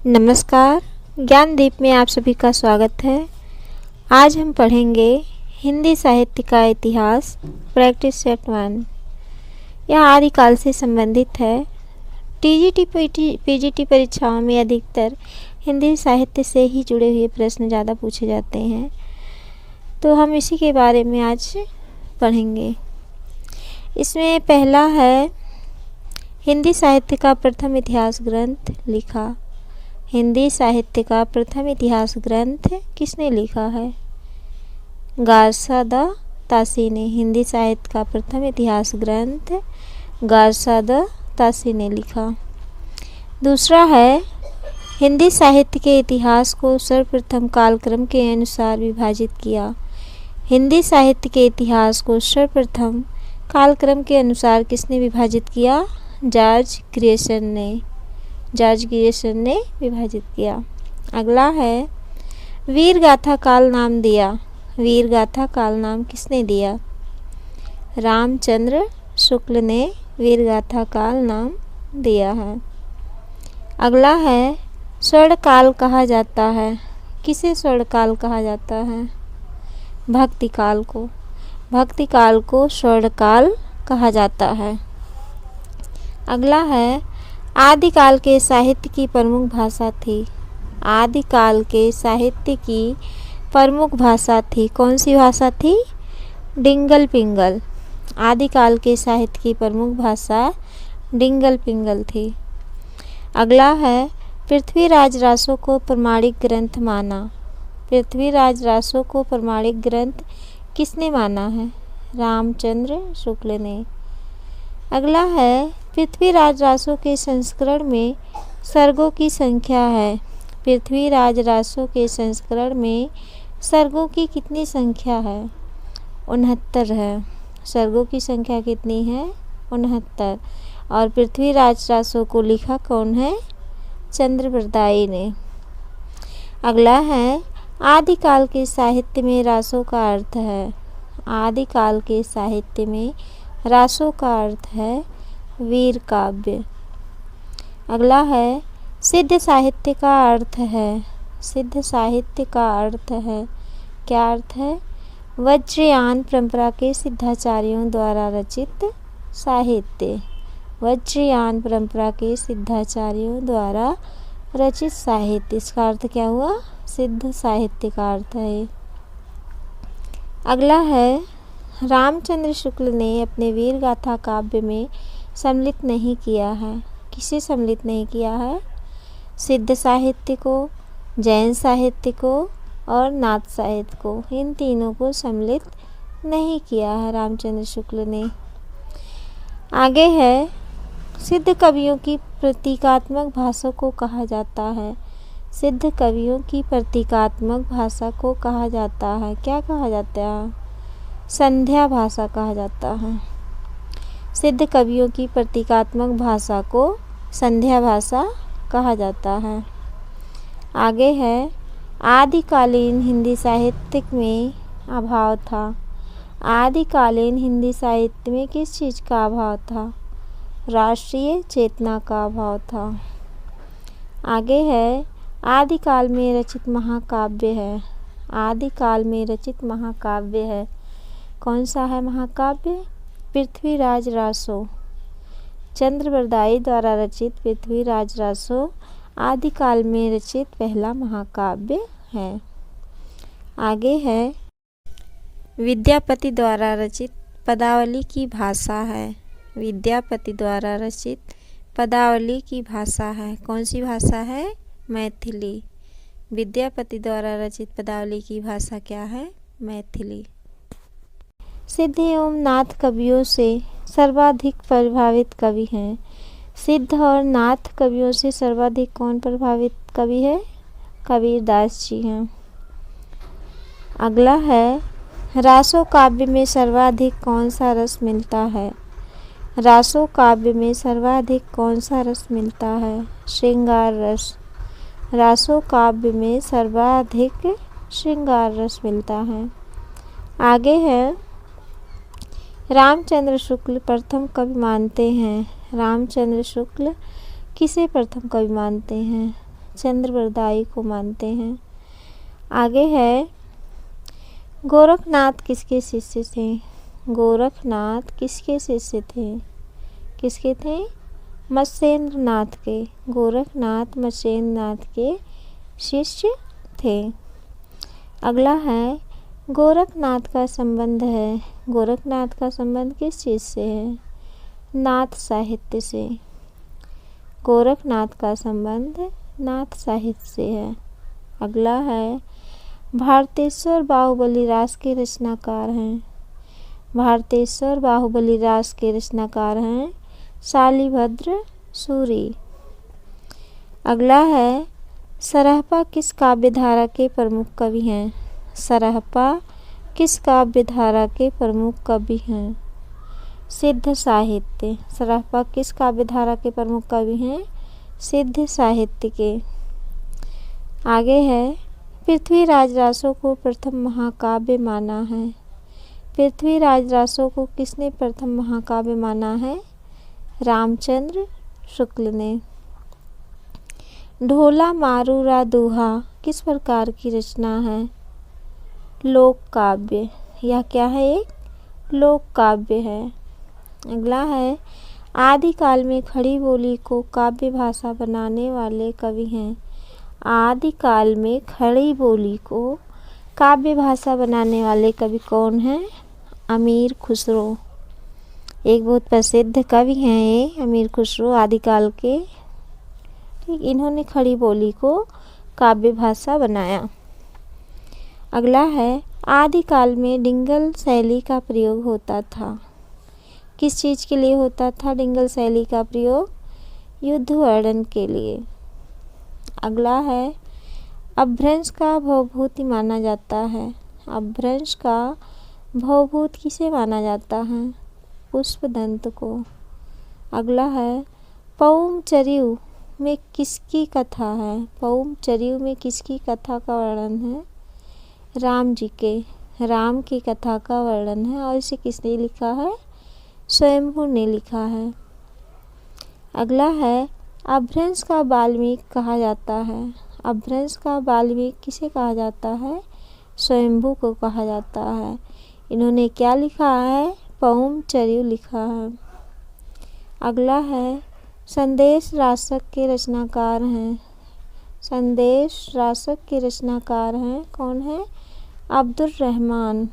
नमस्कार। ज्ञानदीप में आप सभी का स्वागत है। आज हम पढ़ेंगे हिंदी साहित्य का इतिहास प्रैक्टिस सेट 1। यह आदिकाल से संबंधित है। टीजीटी पीजीटी परीक्षाओं में अधिकतर हिंदी साहित्य से ही जुड़े हुए प्रश्न ज़्यादा पूछे जाते हैं, तो हम इसी के बारे में आज पढ़ेंगे। इसमें पहला है, हिंदी साहित्य का प्रथम इतिहास ग्रंथ लिखा। हिंदी साहित्य का प्रथम इतिहास ग्रंथ किसने लिखा है? गारसा द तासी ने। हिंदी साहित्य का प्रथम इतिहास ग्रंथ गारसा द तासी ने लिखा। दूसरा है, हिंदी साहित्य के इतिहास को सर्वप्रथम कालक्रम के अनुसार विभाजित किया। हिंदी साहित्य के इतिहास को सर्वप्रथम कालक्रम के अनुसार किसने विभाजित किया? जॉर्ज ग्रियर्सन ने विभाजित किया। अगला है, वीर गाथा काल नाम दिया। वीर गाथा काल नाम किसने दिया? रामचंद्र शुक्ल ने वीर गाथा काल नाम दिया है। अगला है, स्वर्ण काल कहा जाता है। किसे स्वर्ण काल कहा जाता है? भक्ति काल को। भक्ति काल को स्वर्ण काल कहा जाता है। अगला है, आदिकाल के साहित्य की प्रमुख भाषा थी। आदिकाल के साहित्य की प्रमुख भाषा थी। कौन सी भाषा थी? डिंगल पिंगल। आदिकाल के साहित्य की प्रमुख भाषा डिंगल पिंगल थी। अगला है, पृथ्वीराज रासो को प्रमाणिक ग्रंथ माना। पृथ्वीराज रासो को प्रमाणिक ग्रंथ किसने माना है? रामचंद्र शुक्ल ने। अगला है, पृथ्वीराज रासो के संस्करण में सर्गों की संख्या है। पृथ्वीराज रासो के संस्करण में सर्गों की कितनी संख्या है? 69 है। सर्गों की संख्या कितनी है? 69। और पृथ्वीराज रासो को लिखा कौन है? चंद्रबरदाई ने। अगला है, आदिकाल के साहित्य में रासों का अर्थ है। आदिकाल के साहित्य में रासों का अर्थ है वीर काव्य। अगला है, सिद्ध साहित्य का अर्थ है। सिद्ध साहित्य का अर्थ है, क्या अर्थ है? वज्रयान परंपरा के सिद्धाचार्यों द्वारा रचित साहित्य। वज्रयान परंपरा के सिद्धाचार्यों द्वारा रचित साहित्य, इसका अर्थ क्या हुआ? सिद्ध साहित्य का अर्थ है। अगला है, रामचंद्र शुक्ल ने अपने वीर गाथा काव्य में सम्मिलित नहीं किया है। किसे सम्मिलित नहीं किया है? सिद्ध साहित्य को, जैन साहित्य को और नाथ साहित्य को। इन तीनों को सम्मिलित नहीं किया है रामचंद्र शुक्ल ने। आगे है, सिद्ध कवियों की प्रतीकात्मक भाषा को कहा जाता है। सिद्ध कवियों की प्रतीकात्मक भाषा को कहा जाता है, क्या कहा जाता है? संध्या भाषा कहा जाता है। सिद्ध कवियों की प्रतीकात्मक भाषा को संध्या भाषा कहा जाता है। आगे है, आदिकालीन हिंदी साहित्य में अभाव था। आदिकालीन हिंदी साहित्य में किस चीज़ का अभाव था? राष्ट्रीय चेतना का अभाव था। आगे है, आदिकाल में रचित महाकाव्य है। आदिकाल में रचित महाकाव्य है, कौन सा है महाकाव्य? पृथ्वीराज रासो। चंद्रबरदाई द्वारा रचित पृथ्वीराज रासो आदिकाल में रचित पहला महाकाव्य है। आगे है, विद्यापति द्वारा रचित पदावली की भाषा है। विद्यापति द्वारा रचित पदावली की भाषा है, कौन सी भाषा है? मैथिली। विद्यापति द्वारा रचित पदावली की भाषा क्या है? मैथिली। सिद्ध एवं नाथ कवियों से सर्वाधिक प्रभावित कवि हैं। सिद्ध और नाथ कवियों से सर्वाधिक कौन प्रभावित कवि है? कबीरदास जी हैं। अगला है, रासो काव्य में सर्वाधिक कौन सा रस मिलता है? रासो काव्य में सर्वाधिक कौन सा रस मिलता है? श्रृंगार रस। रासो काव्य में सर्वाधिक श्रृंगार रस मिलता है। आगे है, रामचंद्र शुक्ल प्रथम कवि मानते हैं। रामचंद्र शुक्ल किसे प्रथम कवि मानते हैं? चंद्रवरदाई को मानते हैं। आगे है, गोरखनाथ किसके शिष्य थे? गोरखनाथ किसके शिष्य थे? किसके थे? मत्स्येंद्र नाथ के। गोरखनाथ मत्स्येंद्र नाथ के शिष्य थे। अगला है, गोरखनाथ का संबंध है। गोरखनाथ का संबंध किस चीज़ से है? नाथ साहित्य से। गोरखनाथ का संबंध नाथ साहित्य से है। अगला है, भारतेश्वर बाहुबली रास के रचनाकार हैं। भारतेश्वर बाहुबली रास के रचनाकार हैं शालिभद्र सूरी। अगला है, सरहपा किस काव्य धारा के प्रमुख कवि हैं? सरहपा किस काव्य धारा के प्रमुख कवि हैं? सिद्ध साहित्य। सरहपा किस काव्य धारा के प्रमुख कवि हैं? सिद्ध साहित्य के। आगे है, पृथ्वीराज रासो को प्रथम महाकाव्य माना है। पृथ्वीराज रासो को किसने प्रथम महाकाव्य माना है? रामचंद्र शुक्ल ने। ढोला मारूरा दूहा किस प्रकार की रचना है? लोक काव्य। यह क्या है? एक लोक काव्य है। अगला है, आदिकाल में खड़ी बोली को काव्य भाषा बनाने वाले कवि हैं। आदिकाल में खड़ी बोली को काव्य भाषा बनाने वाले कवि कौन हैं? अमीर खुसरो। एक बहुत प्रसिद्ध कवि हैं ये अमीर खुसरो आदिकाल के। ठीक, इन्होंने खड़ी बोली को काव्य भाषा बनाया। अगला है, आदिकाल में डिंगल शैली का प्रयोग होता था। किस चीज़ के लिए होता था डिंगल शैली का प्रयोग? युद्ध वर्णन के लिए। अगला है, अपभ्रंश का भवभूति माना जाता है। अपभ्रंश का भवभूत किसे माना जाता है? पुष्पदंत को। अगला है, पौमचर्यु में किसकी कथा है? पौमचर्यु में किसकी कथा का वर्णन है? राम जी के। राम की कथा का वर्णन है और इसे किसने लिखा है? स्वयंभू ने लिखा है। अगला है, अपभ्रंश का वाल्मीकि कहा जाता है। अपभ्रंश का वाल्मीकि किसे कहा जाता है? स्वयंभू को कहा जाता है। इन्होंने क्या लिखा है? पौमचर्यु लिखा है। अगला है, संदेश रासक के रचनाकार हैं। संदेश रासक के रचनाकार हैं कौन है? अब्दुल रहमान।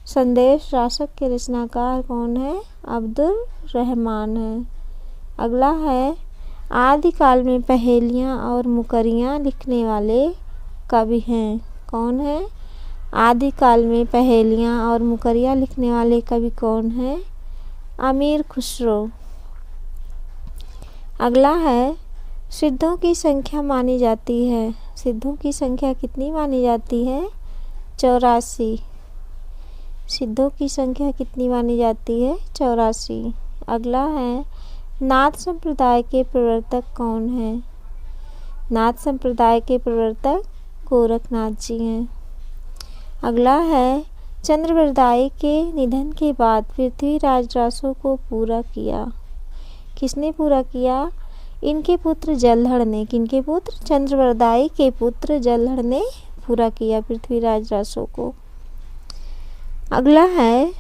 संदेश रासक के रचनाकार कौन है? अब्दुल रहमान है। अगला है, आदिकाल में पहेलियाँ और मुकरियाँ लिखने वाले कवि हैं। कौन है? आदिकाल में पहेलियाँ और मुकरियाँ लिखने वाले कवि कौन है? अमीर खुसरो। अगला है, सिद्धों की संख्या मानी जाती है। सिद्धों की संख्या कितनी मानी जाती है? 84। सिद्धों की संख्या कितनी मानी जाती है? 84। अगला है, नाथ संप्रदाय के प्रवर्तक कौन हैं? नाथ संप्रदाय के प्रवर्तक गोरखनाथ जी हैं। अगला है, चंद्रवरदाई के निधन के बाद पृथ्वीराज रासो को पूरा किया। किसने पूरा किया? इनके पुत्र जलधर ने। किनके पुत्र? चंद्रवरदाई के पुत्र जलधर ने पूरा किया पृथ्वीराज रासो को। अगला है,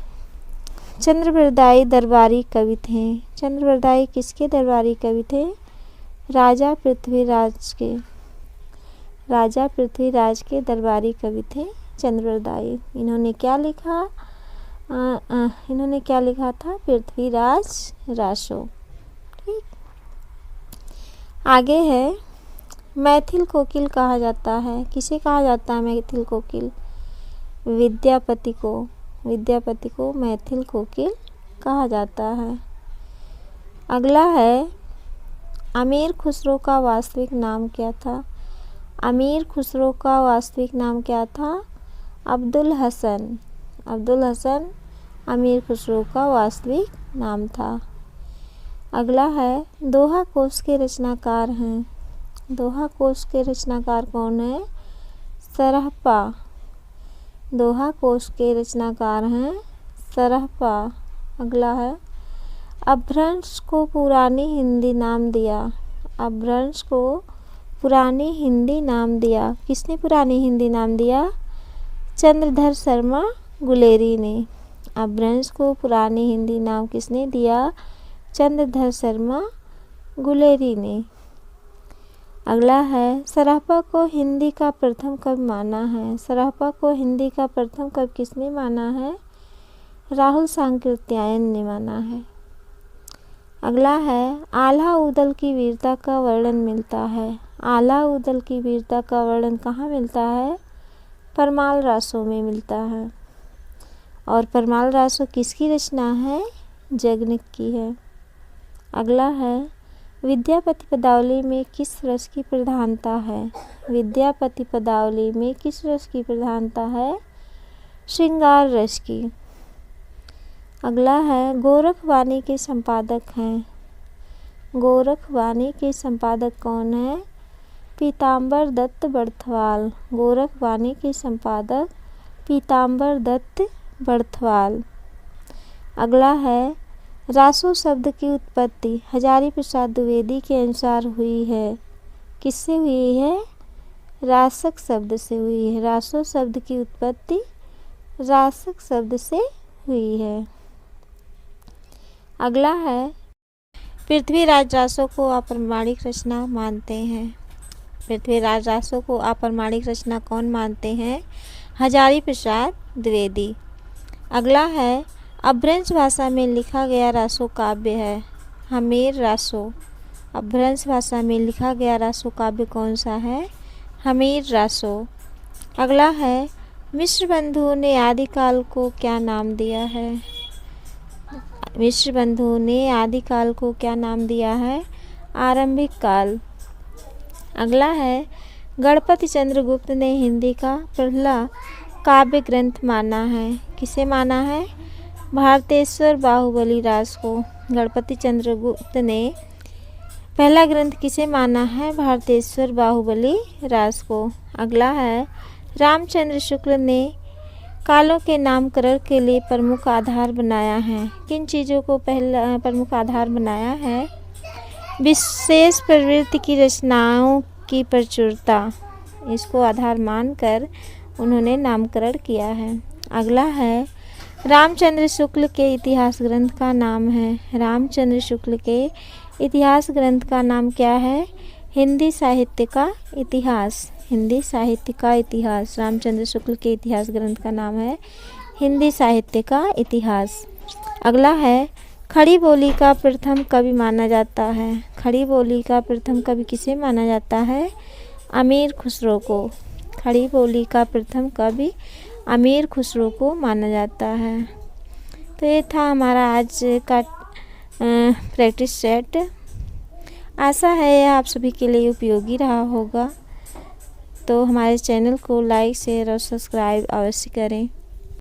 चंद्रवरदाई दरबारी कवि थे। चंद्रवरदाई किसके दरबारी कवि थे? राजा पृथ्वीराज के। राजा पृथ्वीराज के दरबारी कवि थे चंद्रवरदाई। इन्होंने क्या लिखा? इन्होंने क्या लिखा था? पृथ्वीराज रासो। ठीक, आगे है, मैथिल कोकिल कहा जाता है। किसे कहा जाता है मैथिल कोकिल? विद्यापति को। विद्यापति को मैथिल कोकिल कहा जाता है। अगला है, अमीर खुसरो का वास्तविक नाम क्या था? अमीर खुसरो का वास्तविक नाम क्या था? अब्दुल हसन। अब्दुल हसन अमीर खुसरो का वास्तविक नाम था। अगला है, दोहा कोश के रचनाकार हैं। दोहा कोश के रचनाकार कौन है? सरहपा। दोहा कोश के रचनाकार हैं सरहपा। अगला है, अपभ्रंश को पुरानी हिंदी नाम दिया। अपभ्रंश को पुरानी हिंदी नाम दिया? किसने पुरानी हिंदी नाम दिया? चंद्रधर शर्मा गुलेरी ने। अपभ्रंश को पुरानी हिंदी नाम किसने दिया? चंद्रधर शर्मा गुलेरी ने। अगला है, सरापा को हिंदी का प्रथम कवि माना है? सरापा को हिंदी का प्रथम कवि किसने माना है? राहुल सांकृत्यायन ने माना है। अगला है, आल्हा ऊदल की वीरता का वर्णन मिलता है? आल्हा ऊदल की वीरता का वर्णन कहाँ मिलता है? परमाल रासों में मिलता है। और परमाल रासो किसकी रचना है? जगनिक की है। अगला है, विद्यापति पदावली में किस रस की प्रधानता है? विद्यापति पदावली में किस रस की प्रधानता है? श्रृंगार रस की। अगला है, गोरखवाणी के संपादक हैं? गोरखवाणी के संपादक कौन है? पीताम्बर दत्त बड़थवाल। गोरखवाणी के संपादक पीताम्बर दत्त बड़थवाल। अगला है, रासो शब्द की उत्पत्ति हजारी प्रसाद द्विवेदी के अनुसार हुई है? किससे हुई है? रासक शब्द से हुई है। रासो शब्द की उत्पत्ति रासक शब्द से हुई है। अगला है, पृथ्वीराज रासो को अप्रमाणिक रचना मानते हैं? पृथ्वीराज रासो को अप्रमाणिक रचना कौन मानते हैं? हजारी प्रसाद द्विवेदी। अगला है, अपभ्रंश भाषा में लिखा गया रासो काव्य है? हमीर रासो। अपभ्रंश भाषा में लिखा गया रासो काव्य कौन सा है? हमीर रासो। अगला है, मिश्र बंधु ने आदिकाल को क्या नाम दिया है? मिश्र बंधु ने आदिकाल को क्या नाम दिया है? आरंभिक काल। अगला है, गणपति चंद्रगुप्त ने हिंदी का पहला काव्य ग्रंथ माना है? किसे माना है? भारतेश्वर बाहुबली रास को। गणपति चंद्रगुप्त ने पहला ग्रंथ किसे माना है? भारतेश्वर बाहुबली रास को। अगला है, रामचंद्र शुक्ल ने कालों के नामकरण के लिए प्रमुख आधार बनाया है? किन चीज़ों को पहला प्रमुख आधार बनाया है? विशेष प्रवृत्ति की रचनाओं की प्रचुरता, इसको आधार मानकर उन्होंने नामकरण किया है। अगला है, रामचंद्र शुक्ल के इतिहास ग्रंथ का नाम है? रामचंद्र शुक्ल के इतिहास ग्रंथ का नाम क्या है? हिंदी साहित्य का इतिहास। हिंदी साहित्य का इतिहास। रामचंद्र शुक्ल के इतिहास ग्रंथ का नाम है हिंदी साहित्य का इतिहास। अगला है, खड़ी बोली का प्रथम कवि माना जाता है? खड़ी बोली का प्रथम कवि किसे माना जाता है? अमीर खुसरो को। खड़ी बोली का प्रथम कवि अमीर खुसरो को माना जाता है। तो ये था हमारा आज का प्रैक्टिस सेट। आशा है यह आप सभी के लिए उपयोगी रहा होगा। तो हमारे चैनल को लाइक शेयर और सब्सक्राइब अवश्य करें।